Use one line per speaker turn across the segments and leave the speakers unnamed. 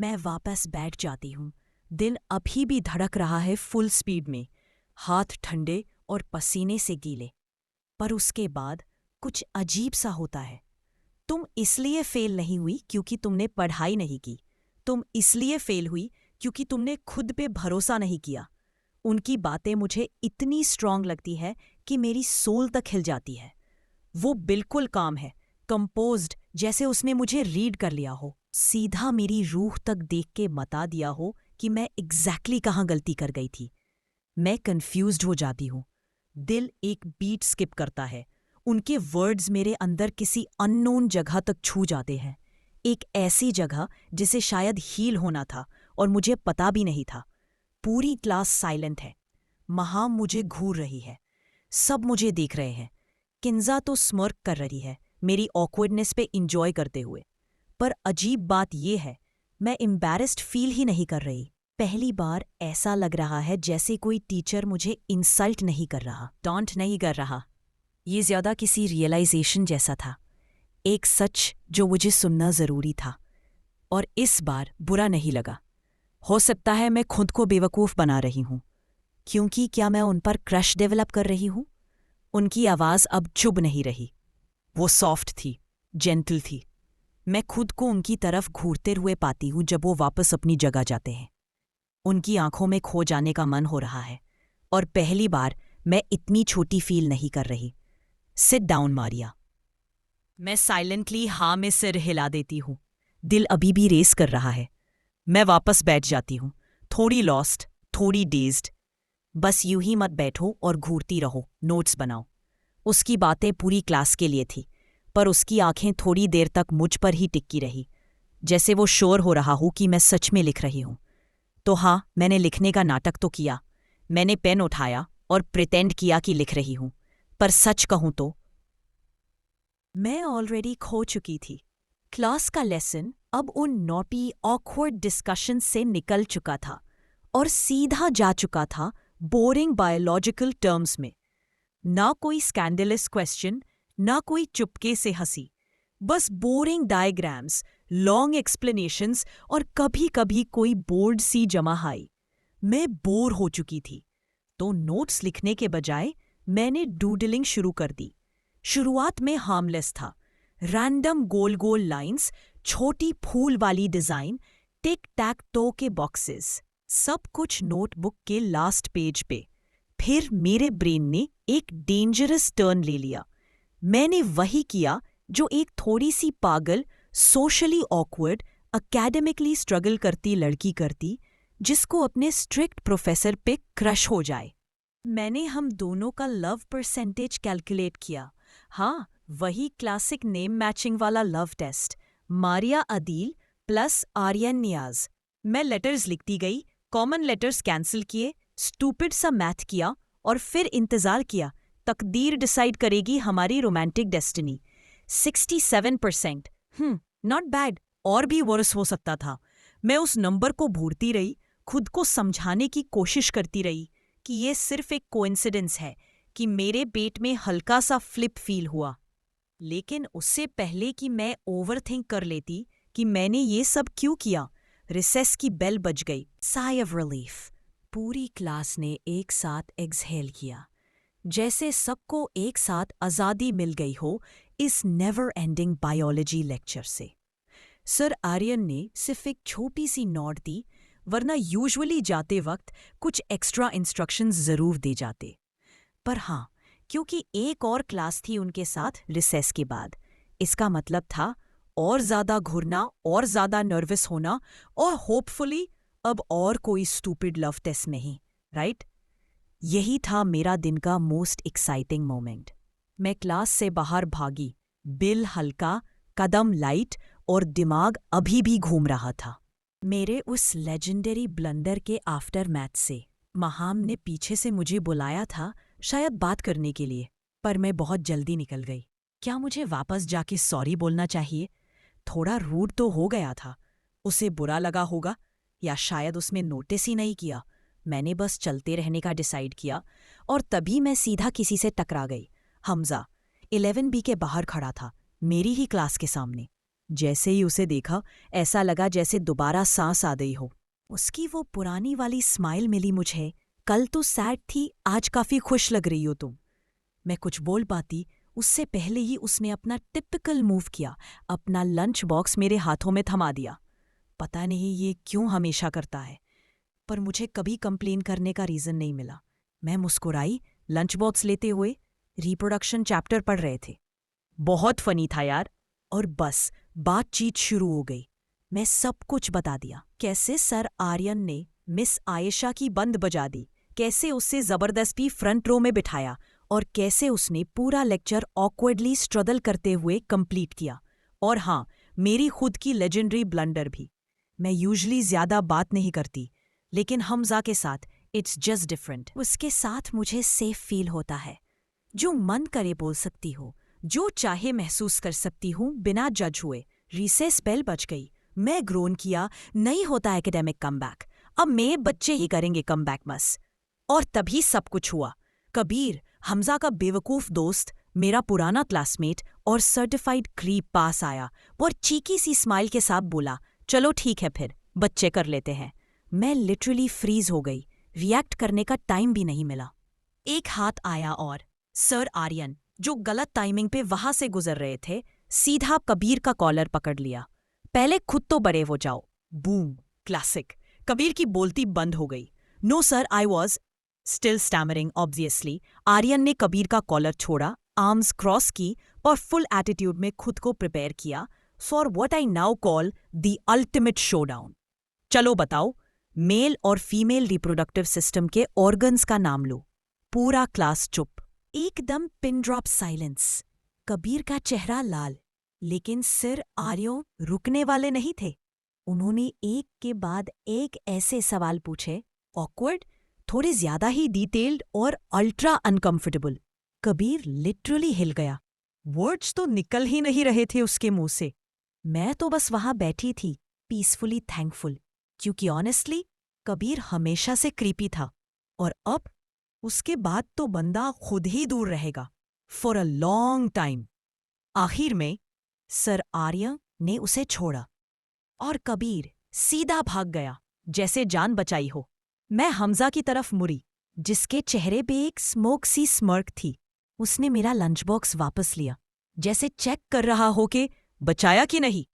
मैं वापस बैठ जाती हूँ। दिल अभी भी धड़क रहा है फुल स्पीड में, हाथ ठंडे और पसीने से गीले। पर उसके बाद कुछ अजीब सा होता है। तुम इसलिए फेल नहीं हुई क्योंकि तुमने पढ़ाई नहीं की। तुम इसलिए फेल हुई क्योंकि तुमने खुद पे भरोसा नहीं किया। उनकी बातें मुझे इतनी स्ट्रांग लगती है कि मेरी सोल तक हिल जाती है। वो बिल्कुल काम है, कंपोज्ड, जैसे उसने मुझे रीड कर लिया हो, सीधा मेरी रूह तक देख के बता दिया हो कि मैं एग्जैक्टली कहाँ गलती कर गई थी। मैं कंफ्यूज्ड हो जाती हूँ। दिल एक बीट स्किप करता है। उनके वर्ड्स मेरे अंदर किसी अननोन जगह तक छू जाते हैं, एक ऐसी जगह जिसे शायद हील होना था और मुझे पता भी नहीं था। पूरी क्लास साइलेंट है। महाम मुझे घूर रही है। सब मुझे देख रहे हैं। किंजा तो स्मर्क कर रही है, मेरी ऑकवर्डनेस पे इंजॉय करते हुए। पर अजीब बात यह है, मैं एम्बैरेस्ड फील ही नहीं कर रही। पहली बार ऐसा लग रहा है जैसे कोई टीचर मुझे इंसल्ट नहीं कर रहा, टॉन्ट नहीं कर रहा। ये ज्यादा किसी रियलाइजेशन जैसा था, एक सच जो मुझे सुनना जरूरी था। और इस बार बुरा नहीं लगा। हो सकता है मैं खुद को बेवकूफ़ बना रही हूँ, क्योंकि क्या मैं उन पर क्रश डेवलप कर रही हूँ? उनकी आवाज़ अब चुभ नहीं रही। वो सॉफ्ट थी, जेंटल थी। मैं खुद को उनकी तरफ घूरते हुए पाती हूँ जब वो वापस अपनी जगह जाते हैं। उनकी आंखों में खो जाने का मन हो रहा है, और पहली बार मैं इतनी छोटी फील नहीं कर रही। Sit down Maria. मैं साइलेंटली हाँ में सिर हिला देती हूँ। दिल अभी भी रेस कर रहा है। मैं वापस बैठ जाती हूँ, थोड़ी लॉस्ट, थोड़ी डेज्ड। बस यूं ही मत बैठो और घूरती रहो, नोट्स बनाओ। उसकी बातें पूरी क्लास के लिए थी, पर उसकी आंखें थोड़ी देर तक मुझ पर ही टिकी रही, जैसे वो श्योर हो रहा हो कि मैं सच में लिख रही हूँ। तो हाँ, मैंने लिखने का नाटक तो किया। मैंने पेन उठाया और प्रिटेंड किया कि लिख रही हूँ, पर सच कहूँ तो मैं ऑलरेडी खो चुकी थी। क्लास का लेसन अब उन नॉटी ऑकवर्ड डिस्कशन से निकल चुका था और सीधा जा चुका था बोरिंग बायोलॉजिकल टर्म्स में। ना कोई स्कैंडलस क्वेश्चन, ना कोई चुपके से हंसी, बस बोरिंग डायग्राम्स, लॉन्ग एक्सप्लेनेशंस और कभी कभी कोई बोर्ड सी जमाहाई। मैं बोर हो चुकी थी, तो नोट्स लिखने के बजाय मैंने डूडलिंग शुरू कर दी। शुरुआत में हार्मलेस था, रैंडम गोल गोल लाइंस, छोटी फूल वाली डिजाइन, टिक टैक टो के बॉक्सेस, सब कुछ नोटबुक के लास्ट पेज पे। फिर मेरे ब्रेन ने एक डेंजरस टर्न ले लिया। मैंने वही किया जो एक थोड़ी सी पागल, सोशली ऑकवर्ड, अकेडमिकली स्ट्रगल करती लड़की करती, जिसको अपने स्ट्रिक्ट प्रोफेसर पे क्रश हो जाए। मैंने हम दोनों का लव परसेंटेज कैलकुलेट किया। हाँ, वही क्लासिक नेम मैचिंग वाला love test, Maria Adeel plus Aryan Niyaz. मैं लेटर्स लिखती गई, कॉमन लेटर्स कैंसिल किए, स्टूपिड सा मैथ किया और फिर इंतजार किया तकदीर डिसाइड करेगी हमारी रोमांटिक डेस्टिनी। 67%। नॉट बैड, और भी वर्स हो सकता था। मैं उस नंबर को भूरती रही, खुद को समझाने की कोशिश करती रही कि ये सिर्फ एक कोइंसिडेंस है, कि मेरे पेट में हल्का सा फ्लिप फील हुआ। लेकिन उससे पहले कि मैं ओवरथिंक कर लेती कि मैंने ये सब क्यों किया, रिसेस की बेल बज गई। Sigh of relief. पूरी क्लास ने एक साथ एक्सहेल किया, जैसे सबको एक साथ आज़ादी मिल गई हो इस नेवर एंडिंग बायोलॉजी लेक्चर से। सर आर्यन ने सिर्फ एक छोटी सी नोट दी, वरना यूजुअली जाते वक्त कुछ एक्स्ट्रा इंस्ट्रक्शंस जरूर दे जाते। पर हाँ, क्योंकि एक और क्लास थी उनके साथ रिसेस के बाद, इसका मतलब था और ज़्यादा घुरना और ज़्यादा नर्वस होना, और होपफुली अब और कोई स्टूपिड लव टेस्ट नहीं, राइट? यही था मेरा दिन का मोस्ट एक्साइटिंग मोमेंट। मैं क्लास से बाहर भागी, बिल हल्का, कदम लाइट और दिमाग अभी भी घूम रहा था। मेरे उस लेजेंडरी ब्लंडर के आफ्टर मैथ से महाम ने पीछे से मुझे बुलाया था, शायद बात करने के लिए, पर मैं बहुत जल्दी निकल गई। क्या मुझे वापस जाके सॉरी बोलना चाहिए? थोड़ा रूड तो हो गया था। उसे बुरा लगा होगा, या शायद उसने नोटिस ही नहीं किया। मैंने बस चलते रहने का डिसाइड किया, और तभी मैं सीधा किसी से टकरा गई। हमजा 11B के बाहर खड़ा था, मेरी ही क्लास के सामने। जैसे ही उसे देखा, ऐसा लगा जैसे दोबारा सांस आ गई हो। उसकी वो पुरानी वाली स्माइल मिली मुझे। कल तो सैड थी, आज काफी खुश लग रही हो तुम। मैं कुछ बोल पाती उससे पहले ही उसने अपना टिपिकल मूव किया, अपना लंच बॉक्स मेरे हाथों में थमा दिया। पता नहीं ये क्यों हमेशा करता है, पर मुझे कभी कंप्लेन करने का रीज़न नहीं मिला। मैं मुस्कुराई, लंच बॉक्स लेते हुए। रिप्रोडक्शन चैप्टर पढ़ रहे थे। बहुत फनी था यार। और बस बातचीत शुरू हो गई। मैं सब कुछ बता दिया, कैसे सर आर्यन ने मिस आयशा की बंद बजा दी, कैसे उससे ज़बरदस्ती फ्रंट रो में बिठाया और कैसे उसने पूरा लेक्चर ऑकवर्डली स्ट्रगल करते हुए कंप्लीट किया। और हाँ, मेरी खुद की लेजेंडरी ब्लंडर भी। मैं यूजुअली ज़्यादा बात नहीं करती, लेकिन हमजा के साथ इट्स जस्ट डिफरेंट। उसके साथ मुझे सेफ फील होता है। जो मन करे बोल सकती हूँ, जो चाहे महसूस कर सकती हूँ बिना जज हुए। रिसेस बेल बज गई। मैं ग्रोन किया, नहीं होता एकेडमिक कमबैक, अब मैं बच्चे ही करेंगे कमबैक बस। और तभी सब कुछ हुआ। कबीर, हमजा का बेवकूफ़ दोस्त, मेरा पुराना क्लासमेट और सर्टिफाइड क्रीप पास आया और चीकी सी स्माइल के साथ बोला, चलो ठीक है फिर, बच्चे कर लेते हैं। मैं लिटरली फ्रीज हो गई। रिएक्ट करने का टाइम भी नहीं मिला। एक हाथ आया और सर आर्यन, जो गलत टाइमिंग पे वहां से गुजर रहे थे, सीधा कबीर का कॉलर पकड़ लिया। पहले खुद तो बड़े हो जाओ। Boom, classic. कबीर की बोलती बंद हो गई। No sir, I was still stammering obviously. Aryan ने कबीर का कॉलर छोड़ा, आर्म्स क्रॉस की और फुल एटीट्यूड में खुद को प्रिपेयर किया for what I now call the ultimate showdown. चलो बताओ, मेल और फीमेल रिप्रोडक्टिव सिस्टम के ऑर्गन्स का नाम लो। पूरा क्लास चुप, एकदम पिन ड्रॉप साइलेंस। कबीर का चेहरा लाल, लेकिन सिर आर्यों रुकने वाले नहीं थे। उन्होंने एक के बाद एक ऐसे सवाल पूछे, ऑकवर्ड, थोड़े ज्यादा ही डिटेल्ड और अल्ट्रा अनकंफर्टेबल। कबीर लिटरली हिल गया। वर्ड्स तो निकल ही नहीं रहे थे उसके मुंह से। मैं तो बस वहां बैठी थी, पीसफुली थैंकफुल, क्योंकि ऑनेस्टली कबीर हमेशा से क्रीपी था। और अब उसके बाद तो बंदा खुद ही दूर रहेगा फॉर अ लॉन्ग टाइम। आखिर में सर आर्य ने उसे छोड़ा और कबीर सीधा भाग गया, जैसे जान बचाई हो। मैं हमजा की तरफ मुड़ी, जिसके चेहरे पे एक स्मोक सी स्मर्क थी। उसने मेरा लंच बॉक्स वापस लिया, जैसे चेक कर रहा हो कि बचाया कि नहीं।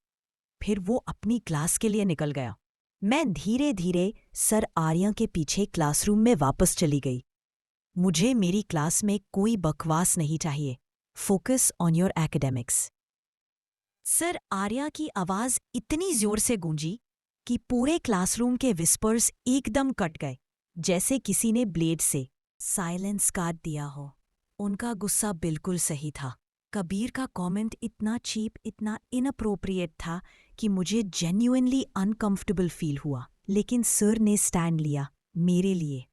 फिर वो अपनी क्लास के लिए निकल गया। मैं धीरे धीरे सर आर्य के पीछे क्लासरूम में वापस चली गई। मुझे मेरी क्लास में कोई बकवास नहीं चाहिए। Focus on your academics. Sir Arya की आवाज इतनी जोर से गूंजी कि पूरे क्लासरूम के विस्पर्स एकदम कट गए, जैसे किसी ने ब्लेड से साइलेंस काट दिया हो। उनका गुस्सा बिल्कुल सही था। कबीर का कमेंट इतना चीप, इतना इनअप्रोप्रिएट था कि मुझे जेन्युइनली अनकंफर्टेबल फील हुआ। लेकिन सर ने स्टैंड लिया मेरे लिए।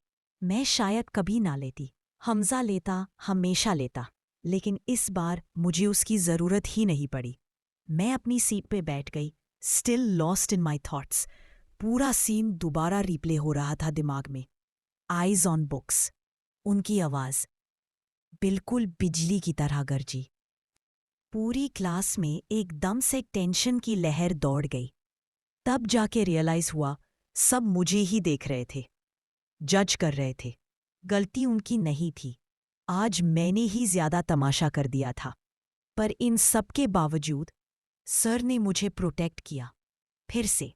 मैं शायद कभी ना लेती, हमजा लेता, हमेशा लेता, लेकिन इस बार मुझे उसकी ज़रूरत ही नहीं पड़ी। मैं अपनी सीट पे बैठ गई, still lost in my thoughts. पूरा सीन दोबारा रिप्ले हो रहा था दिमाग में। Eyes on books. उनकी आवाज़ बिल्कुल बिजली की तरह गरजी। पूरी क्लास में एकदम से टेंशन की लहर दौड़ गई। तब जाके रियलाइज हुआ सब मुझे ही देख रहे थे, जज कर रहे थे। गलती उनकी नहीं थी, आज मैंने ही ज्यादा तमाशा कर दिया था। पर इन सब के बावजूद सर ने मुझे प्रोटेक्ट किया। फिर से,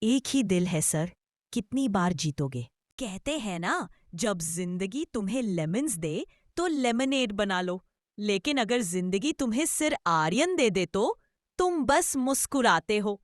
एक ही दिल है सर, कितनी बार जीतोगे। कहते हैं ना, जब जिंदगी तुम्हें लेमन्स दे तो लेमनेड बना लो, लेकिन अगर जिंदगी तुम्हें सिर आर्यन दे दे तो तुम बस मुस्कुराते हो,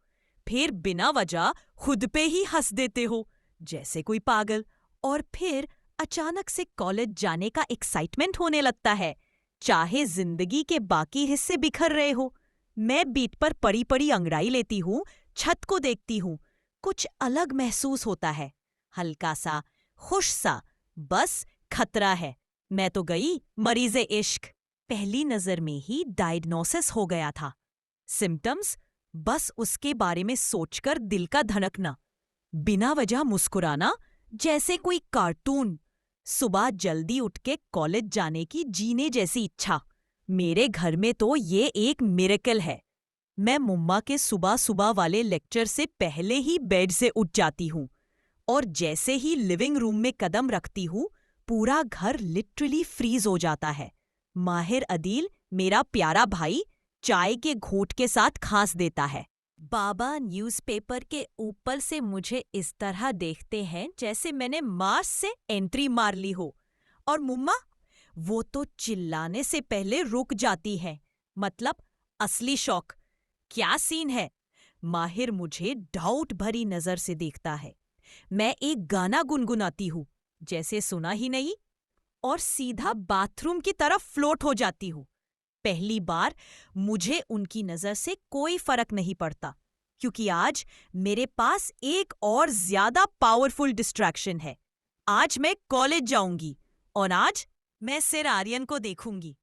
फिर बिना वजह खुद पे ही हंस देते हो जैसे कोई पागल। और फिर अचानक से कॉलेज जाने का एक्साइटमेंट होने लगता है, चाहे जिंदगी के बाकी हिस्से बिखर रहे हो। मैं बीट पर पड़ी पड़ी अंगड़ाई लेती हूँ, छत को देखती हूँ, कुछ अलग महसूस होता है, हल्का सा, खुश सा। बस खतरा है। मैं तो गई मरीज़े इश्क। पहली नजर में ही डायग्नोसिस हो गया था। सिम्टम्स, बस उसके बारे में सोचकर दिल का धड़कना, बिना वजह मुस्कुराना जैसे कोई कार्टून, सुबह जल्दी उठ के कॉलेज जाने की जीने जैसी इच्छा। मेरे घर में तो ये एक मिरेकल है। मैं मुम्मा के सुबह सुबह वाले लेक्चर से पहले ही बेड से उठ जाती हूँ और जैसे ही लिविंग रूम में कदम रखती हूँ पूरा घर लिटरली फ्रीज हो जाता है। माहिर अदील, मेरा प्यारा भाई, चाय के घोंट के साथ खांस देता है। बाबा न्यूज़पेपर के ऊपर से मुझे इस तरह देखते हैं जैसे मैंने मार्स से एंट्री मार ली हो। और मुम्मा, वो तो चिल्लाने से पहले रुक जाती है। मतलब असली शौक। क्या सीन है? माहिर मुझे डाउट भरी नजर से देखता है। मैं एक गाना गुनगुनाती हूँ, जैसे सुना ही नहीं, और सीधा बाथरूम की तरफ फ्लोट हो जाती हूँ। पहली बार मुझे उनकी नजर से कोई फर्क नहीं पड़ता, क्योंकि आज मेरे पास एक और ज्यादा पावरफुल डिस्ट्रैक्शन है। आज मैं कॉलेज जाऊंगी और आज मैं सिर आर्यन को देखूंगी।